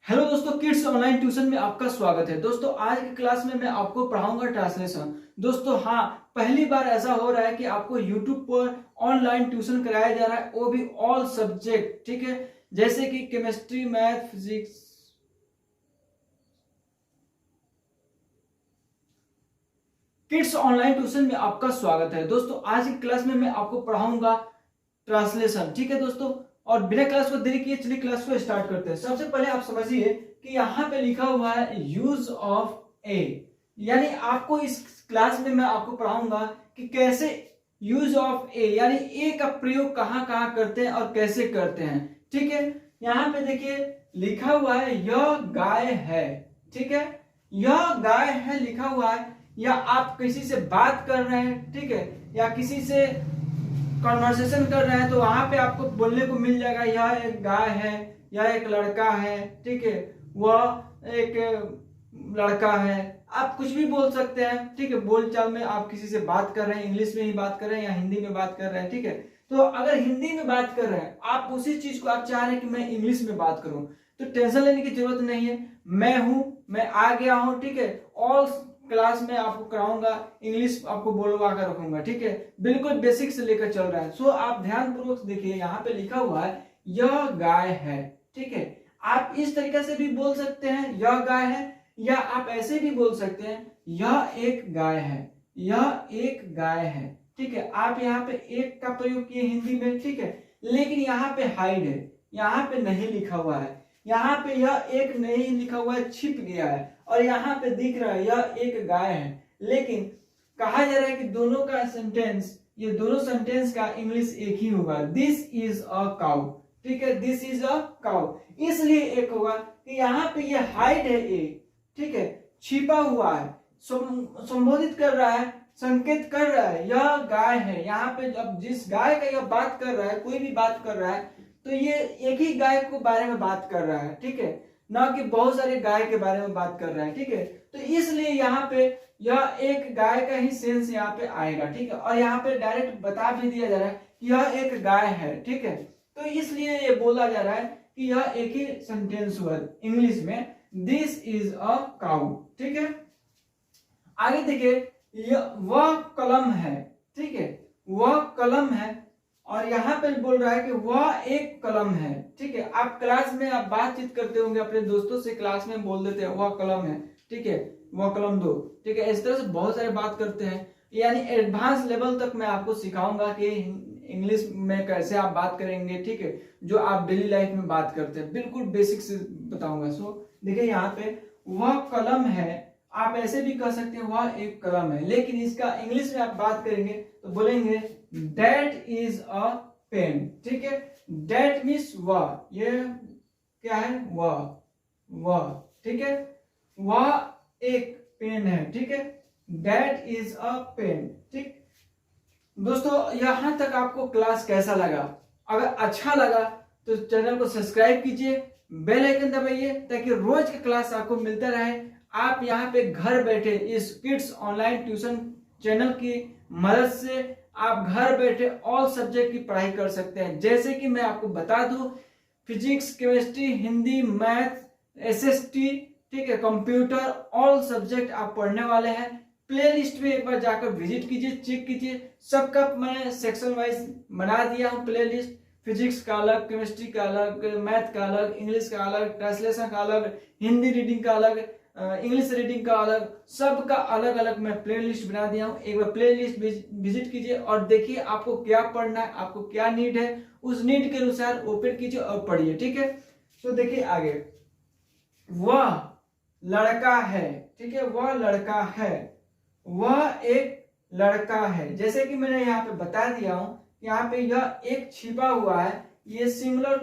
Hello दोस्तों, kids online tuition में आपका स्वागत है। दोस्तों आज की क्लास में मैं आपको पढ़ाऊंगा ट्रांसलेशन। दोस्तों हाँ, पहली बार ऐसा हो रहा है कि आपको यूट्यूब पर ऑनलाइन ट्यूशन कराया जा रहा है, वो भी ऑल सब्जेक्ट। ठीक है, जैसे कि chemistry, math, physics. Kids online tuition में आपका स्वागत है। दोस्तों आज की क्लास में मैं आपको पढ़ाऊंगा ट्रांसलेशन। ठीक है दोस्तों, और बिना क्लास को देरी किए चलिए क्लास को स्टार्ट करते हैं। सबसे पहले आप समझिए कि यहाँ पे लिखा हुआ है यूज ऑफ ए, यानी आपको इस क्लास में मैं आपको पढ़ाऊंगा कि कैसे यूज ऑफ ए यानी ए का प्रयोग कहाँ कहाँ करते हैं और कैसे करते हैं। ठीक है, यहाँ पे देखिए लिखा हुआ है यह गाय है। ठीक है, यह गाय है लिखा हुआ है, या आप किसी से बात कर रहे हैं, ठीक है, या किसी से कॉन्वर्सेशन कर रहे हैं तो वहां पे आपको बोलने को मिल जाएगा यह एक गाय है, यह एक लड़का है। ठीक है, वह एक लड़का है। आप कुछ भी बोल सकते हैं। ठीक है, बोलचाल में आप किसी से बात कर रहे हैं, इंग्लिश में ही बात कर रहे हैं या हिंदी में बात कर रहे हैं। ठीक है, तो अगर हिंदी में बात कर रहे हैं, आप उसी चीज को आप चाह रहे हैं कि मैं इंग्लिश में बात करूं, तो टेंशन लेने की जरूरत नहीं है। मैं हूं, मैं आ गया हूं। ठीक है, ऑल क्लास में आपको कराऊंगा, इंग्लिश आपको बोलवा कर रखूंगा। ठीक है, बिल्कुल बेसिक से लेकर चल रहा है। सो आप ध्यान पूर्वक देखिए, यहाँ पे लिखा हुआ है यह गाय है। ठीक है, आप इस तरीके से भी बोल सकते हैं यह गाय है, या आप ऐसे भी बोल सकते हैं यह एक गाय है, यह एक गाय है। ठीक है, आप यहाँ पे एक का प्रयोग किए हिंदी में। ठीक है, लेकिन यहाँ पे हाइड है, यहाँ पे नहीं लिखा हुआ है, यहाँ पे यह एक नहीं लिखा हुआ है, छिप गया है, और यहाँ पे दिख रहा है यह एक गाय है। लेकिन कहा जा रहा है कि दोनों का सेंटेंस, ये दोनों सेंटेंस का इंग्लिश एक ही होगा, दिस इज अ काउ। ठीक है, दिस इज अ काउ इसलिए एक होगा कि यहाँ पे ये हाइड है ए। ठीक है, छिपा हुआ है, संबोधित कर रहा है, संकेत कर रहा है यह गाय है। यहाँ पे अब जिस गाय का यह बात कर रहा है, कोई भी बात कर रहा है, तो ये एक ही गाय को बारे में बात कर रहा है। ठीक है, ना कि बहुत सारे गाय के बारे में बात कर रहा है। ठीक है, तो इसलिए यहाँ पे यह एक गाय का ही सेंस यहाँ पे आएगा। ठीक है, और यहाँ पे डायरेक्ट बता भी दिया जा रहा है कि यह एक गाय है। ठीक है, तो इसलिए ये बोला जा रहा है कि यह एक ही सेंटेंस हुआ इंग्लिश में, दिस इज अ काउ। ठीक है, आगे देखिए वह कलम है। ठीक है, वह कलम है, और यहाँ पे बोल रहा है कि वह एक कलम है। ठीक है, आप क्लास में आप बातचीत करते होंगे अपने दोस्तों से, क्लास में बोल देते हैं वह कलम है। ठीक है, वह कलम दो। ठीक है, इस तरह से बहुत सारे बात करते हैं, यानी एडवांस लेवल तक मैं आपको सिखाऊंगा कि इंग्लिश में कैसे आप बात करेंगे। ठीक है, जो आप डेली लाइफ में बात करते हैं, बिल्कुल बेसिक से बताऊंगा। सो देखिए यहाँ पे वह कलम है, आप ऐसे भी कह सकते हैं वह एक कलम है, लेकिन इसका इंग्लिश में आप बात करेंगे तो बोलेंगे दैट इज अ पेन। ठीक है, दैट मीन्स वह, ये क्या है, वह। ठीक है, वह एक पेन है। ठीक है, दैट इज अ पेन। ठीक दोस्तों, यहां तक आपको क्लास कैसा लगा? अगर अच्छा लगा तो चैनल को सब्सक्राइब कीजिए, बेल आइकन दबाइए, ताकि रोज का क्लास आपको मिलता रहे। आप यहाँ पे घर बैठे इस किड्स ऑनलाइन ट्यूशन चैनल की मदद से आप घर बैठे ऑल सब्जेक्ट की पढ़ाई कर सकते हैं। जैसे कि मैं आपको बता दूं, physics, chemistry, Hindi, math, SST, ठीक है, कंप्यूटर, ऑल सब्जेक्ट आप पढ़ने वाले हैं। प्ले लिस्ट में एक बार जाकर विजिट कीजिए, चेक कीजिए, सबका मैंने सेक्शन वाइज बना दिया हूँ प्ले लिस्ट। फिजिक्स का अलग, केमिस्ट्री का अलग, मैथ का अलग, इंग्लिश का अलग, ट्रांसलेशन का अलग, हिंदी रीडिंग का अलग, इंग्लिश रीडिंग का अलग, सबका अलग अलग मैं प्ले लिस्ट बना दिया हूँ। एक बार प्ले लिस्ट विजिट कीजिए और देखिए आपको क्या पढ़ना है, आपको क्या नीड है, उस नीड के अनुसार ओपन कीजिए और पढ़िए। ठीक है, तो देखिए आगे, वह लड़का है। ठीक है, वह लड़का है, वह एक लड़का है। जैसे कि मैंने यहाँ पे बता दिया हूं, यहाँ पे यह एक छिपा हुआ है, ये सिंगुलर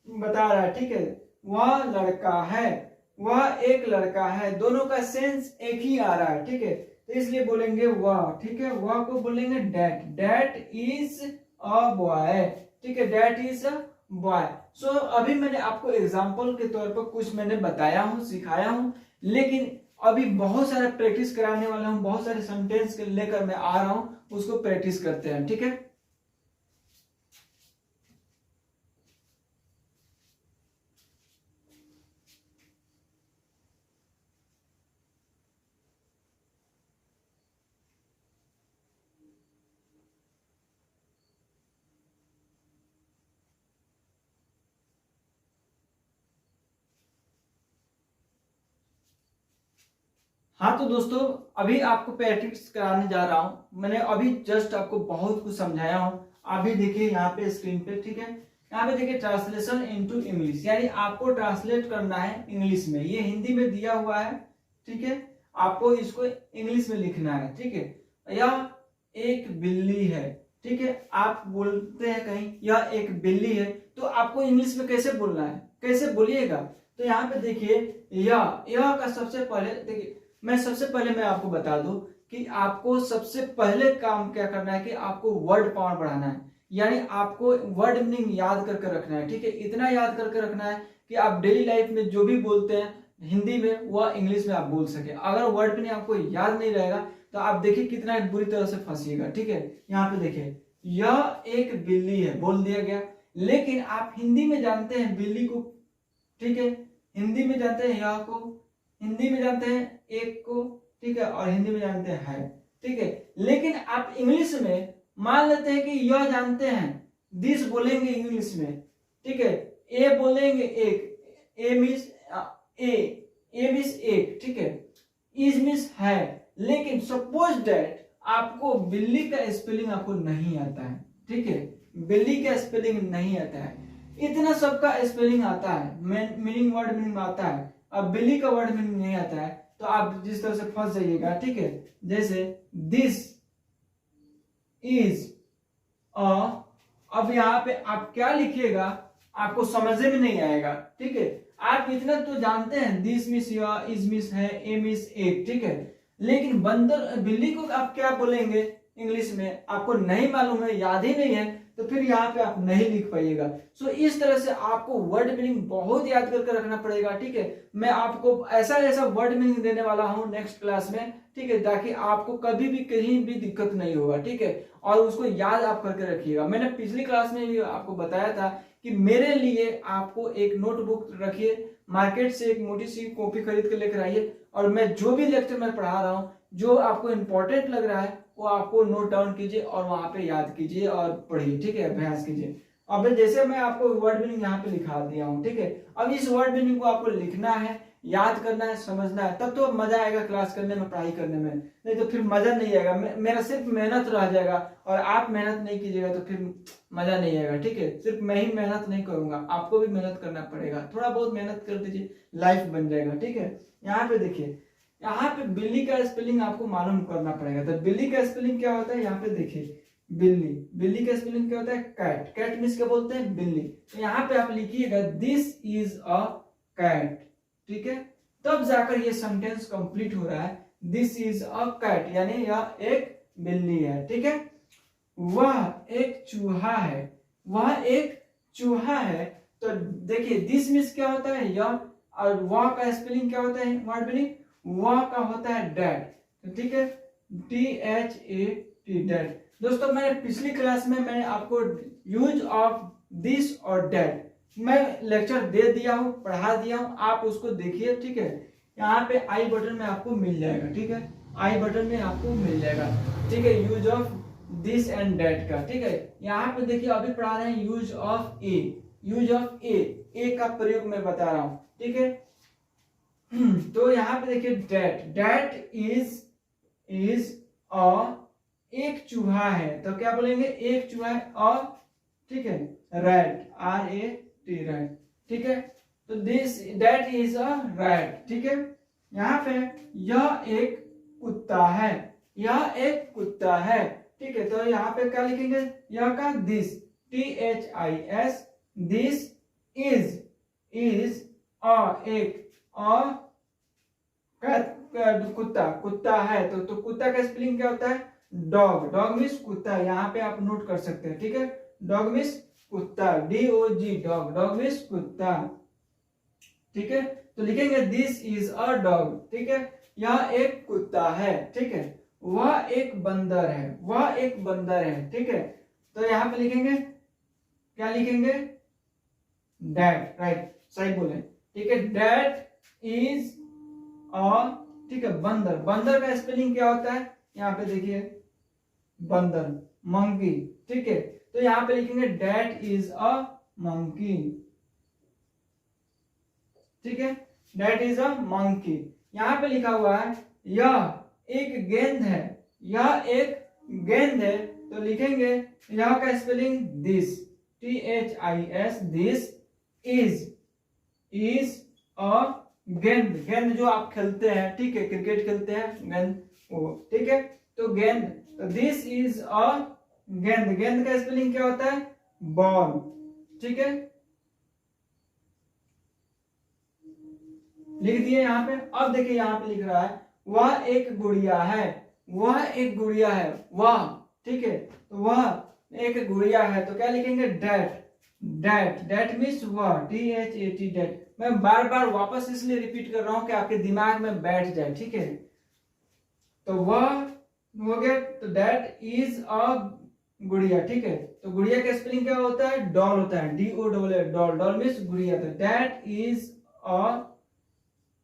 बता रहा है। ठीक है, वह लड़का है, वह एक लड़का है, दोनों का सेंस एक ही आ रहा है। ठीक है, तो इसलिए बोलेंगे वह। ठीक है, वह को बोलेंगे that, that is a boy. ठीक है, that is a boy. So अभी मैंने आपको एग्जाम्पल के तौर पर कुछ मैंने बताया हूं, सिखाया हूं, लेकिन अभी बहुत सारा प्रैक्टिस कराने वाला हूं, बहुत सारे सेंटेंस लेकर मैं आ रहा हूं, उसको प्रैक्टिस करते हैं। ठीक है, हाँ तो दोस्तों, अभी आपको प्रैक्टिस कराने जा रहा हूँ। मैंने अभी जस्ट आपको बहुत कुछ समझाया हूँ। अभी देखिए यहाँ पे स्क्रीन पे, ठीक है, यहाँ पे देखिए ट्रांसलेशन इनटू इंग्लिश, यानी आपको ट्रांसलेट करना है इंग्लिश में। ये हिंदी में दिया हुआ है, ठीक है, आपको इसको इंग्लिश में लिखना है, ठीक है। यह एक बिल्ली है, ठीक है, आप बोलते हैं कहीं यह एक बिल्ली है, तो आपको इंग्लिश में कैसे बोलना है, कैसे बोलिएगा। तो यहाँ पे देखिए यह का सबसे पहले देखिए, सबसे पहले मैं आपको बता दूं कि आपको सबसे पहले काम क्या करना है कि आपको वर्ड पावर बढ़ाना है, यानी आपको वर्ड मीनिंग याद करके रखना है, ठीक है। इतना याद करके रखना है कि आप डेली लाइफ में जो भी बोलते हैं हिंदी में वह इंग्लिश में आप बोल सके। अगर वर्ड मीनिंग आपको याद नहीं रहेगा तो आप देखिए कितना बुरी तरह से फंसिएगा, ठीक है। यहाँ पे देखिए यह एक बिल्ली है बोल दिया गया, लेकिन आप हिंदी में जानते हैं बिल्ली को, ठीक है, हिंदी में जानते हैं यह को, हिंदी में जानते हैं एक को, ठीक है, और हिंदी में जानते हैं है, ठीक है। लेकिन आप इंग्लिश में मान लेते हैं कि यह जानते हैं, दिस बोलेंगे इंग्लिश में, ठीक है, ए बोलेंगे एक, ए मीन्स ए मीन्स एक, ठीक है, इज मीन्स है। लेकिन सपोज दैट आपको बिल्ली का स्पेलिंग आपको नहीं आता है, ठीक है, बिल्ली का स्पेलिंग नहीं आता है, इतना सबका स्पेलिंग आता है, मीनिंग वर्ड मीनिंग आता है, अब बिल्ली का वर्ड मीनिंग नहीं आता है, तो आप जिस तरह से फंस जाइएगा, ठीक है। जैसे दिस इज अ, अब यहाँ पे आप क्या लिखिएगा आपको समझने में नहीं आएगा, ठीक है। आप इतना तो जानते हैं दिस मिस या इज मिस है, ए मिस एक, ठीक है, लेकिन बंदर बिल्ली को आप क्या बोलेंगे इंग्लिश में आपको नहीं मालूम है, याद ही नहीं है, तो फिर यहाँ पे आप नहीं लिख पाइएगा। सो इस तरह से आपको वर्ड मीनिंग बहुत याद करके रखना पड़ेगा, ठीक है। मैं आपको ऐसा ऐसा वर्ड मीनिंग देने वाला हूँ नेक्स्ट क्लास में, ठीक है, ताकि आपको कभी भी कहीं भी दिक्कत नहीं होगा, ठीक है, और उसको याद आप करके रखिएगा। मैंने पिछली क्लास में भी आपको बताया था कि मेरे लिए आपको एक नोटबुक रखिए, मार्केट से एक मोटी सी कॉपी खरीद के लेकर आइए, और मैं जो भी लेक्चर मैं पढ़ा रहा हूँ जो आपको इंपॉर्टेंट लग रहा है वो आपको नोट डाउन कीजिए और वहां पे याद कीजिए और पढ़िए, ठीक है, अभ्यास कीजिए। अब जैसे मैं आपको वर्ड मीनिंग यहाँ पे लिखा दिया हूँ, ठीक है, अब इस वर्ड मीनिंग को आपको लिखना है, याद करना है, समझना है, तब तो मजा आएगा क्लास करने में, पढ़ाई करने में, नहीं तो फिर मजा नहीं आएगा। मेरा सिर्फ मेहनत रह जाएगा और आप मेहनत नहीं कीजिएगा तो फिर मजा नहीं आएगा, ठीक है। सिर्फ मैं ही मेहनत नहीं करूंगा, आपको भी मेहनत करना पड़ेगा, थोड़ा बहुत मेहनत कर दीजिए, लाइफ बन जाएगा, ठीक है। यहाँ पे देखिए, यहाँ पे बिल्ली का स्पेलिंग आपको मालूम करना पड़ेगा। तो बिल्ली का स्पेलिंग क्या होता है, यहाँ पे देखिए बिल्ली, बिल्ली का स्पेलिंग क्या होता है, कैट, कैट मीन्स क्या बोलते हैं, बिल्ली। तो यहाँ पे आप लिखिएगा दिस इज अ कैट, ठीक है, तब जाकर ये सेंटेंस कंप्लीट हो रहा है, दिस इज अ कैट, यानी यह एक बिल्ली है, ठीक है। वह एक चूहा है, वह एक चूहा है। तो देखिए दिस मीन्स क्या होता है यह, और वह का स्पेलिंग क्या होता है, वर्ड मीनिंग वह का होता है डैड, तो ठीक है, DHAT, डैड। दोस्तों मैंने पिछली क्लास में मैंने आपको यूज ऑफ दिस और डैड मैं लेक्चर दे दिया हूं, पढ़ा दिया हूं, आप उसको देखिए, ठीक है। यहाँ पे आई बटन में आपको मिल जाएगा, ठीक है, आई बटन में आपको मिल जाएगा, ठीक है, use of this and that का, ठीक है। यहाँ पे देखिए अभी पढ़ा रहे हैं use of A, use of A का प्रयोग मैं बता रहा हूं, ठीक है। तो यहाँ पे देखिए डैट, डैट इज अ, एक चूहा है, तो क्या बोलेंगे, एक चूहा है, और ठीक है, रैट, RAT, रैट, ठीक है। तो this that is a rat, ठीक है। यहाँ पे यह एक कुत्ता है, यह एक कुत्ता है, ठीक है। तो यहाँ पे क्या लिखेंगे, यह का this, THIS, this is a, एक, और कुत्ता, कुत्ता है, तो कुत्ता का स्पेलिंग क्या होता है, डॉग, डॉग मीन्स कुत्ता, यहाँ पे आप नोट कर सकते हैं, ठीक है, डॉग मीन्स कुत्ता, DOG, डॉग, डॉग मीन्स कुत्ता, ठीक है। तो लिखेंगे दिस इज अ डॉग, ठीक है, यह एक कुत्ता है, ठीक है, वह एक बंदर है, वह एक बंदर है, ठीक है। तो यहाँ पे लिखेंगे, क्या लिखेंगे, डैट, राइट, सही बोले, ठीक है, डैट इज अ, ठीक है, बंदर, बंदर का स्पेलिंग क्या होता है, यहाँ पे देखिए बंदर, मंकी, ठीक है। तो यहाँ पे लिखेंगे डैट इज अ मंकी, ठीक है, डैट इज अ मंकी। यहाँ पे लिखा हुआ है यह एक गेंद है, यह एक गेंद है, तो लिखेंगे यहाँ का spelling this, THIS, this is a गेंद। गेंद जो आप खेलते हैं, ठीक है, क्रिकेट खेलते हैं गेंद, वो ठीक है, तो गेंद, तो दिस इज अ गेंद। गेंद का स्पेलिंग क्या होता है? बॉल, ठीक है, लिख दिए यहाँ पे। अब देखिए यहाँ पे लिख रहा है वह एक गुड़िया है, वह एक गुड़िया है, वह, ठीक है, तो वह एक गुड़िया है, तो क्या लिखेंगे? डेट। डेट, डेट मीन्स वह, DHAT, डेट। मैं बार बार वापस इसलिए रिपीट कर रहा हूं कि आपके दिमाग में बैठ जाए, ठीक है। तो वह हो गया, तो डेट इज अ गुड़िया, ठीक है, तो गुड़िया का स्पेलिंग क्या होता है? डॉल होता है, DOLL, डॉल। डॉल मीन्स गुड़िया, तो डेट इज अ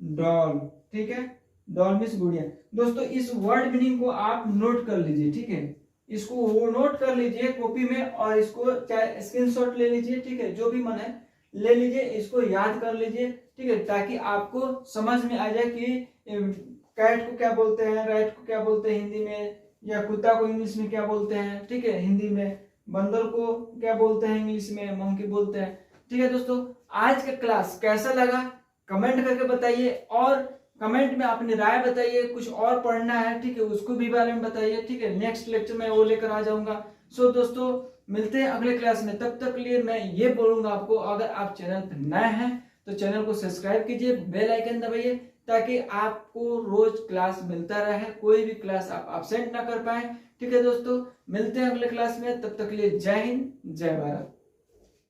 डॉल, ठीक है, डॉल मीन्स गुड़िया। दोस्तों इस वर्ड मीनिंग को आप नोट कर लीजिए, ठीक है, इसको वो नोट कर लीजिए कॉपी में, और इसको चाहे स्क्रीनशॉट ले लीजिए, ठीक है, जो भी मन है ले लीजिए, इसको याद कर लीजिए, ठीक है, ताकि आपको समझ में आ जाए कि कैट को क्या बोलते हैं, रैट को क्या बोलते हैं हिंदी में, या कुत्ता को इंग्लिश में क्या बोलते हैं, ठीक है, हिंदी में बंदर को क्या बोलते हैं इंग्लिश में, मंकी बोलते हैं। ठीक है दोस्तों, आज का क्लास कैसा लगा कमेंट करके बताइए, और कमेंट में अपनी राय बताइए, कुछ और पढ़ना है, ठीक है, उसको भी बारे में बताइए, ठीक है, नेक्स्ट लेक्चर में वो लेकर आ जाऊंगा। सो दोस्तों मिलते हैं अगले क्लास में, तब तक के लिए मैं ये बोलूंगा आपको, अगर आप चैनल पर नए हैं तो चैनल को सब्सक्राइब कीजिए, बेल आइकन दबाइए, ताकि आपको रोज क्लास मिलता रहे, कोई भी क्लास आप absent ना कर पाए। ठीक है दोस्तों, मिलते हैं अगले क्लास में, तब तक के लिए जय हिंद, जय भारत।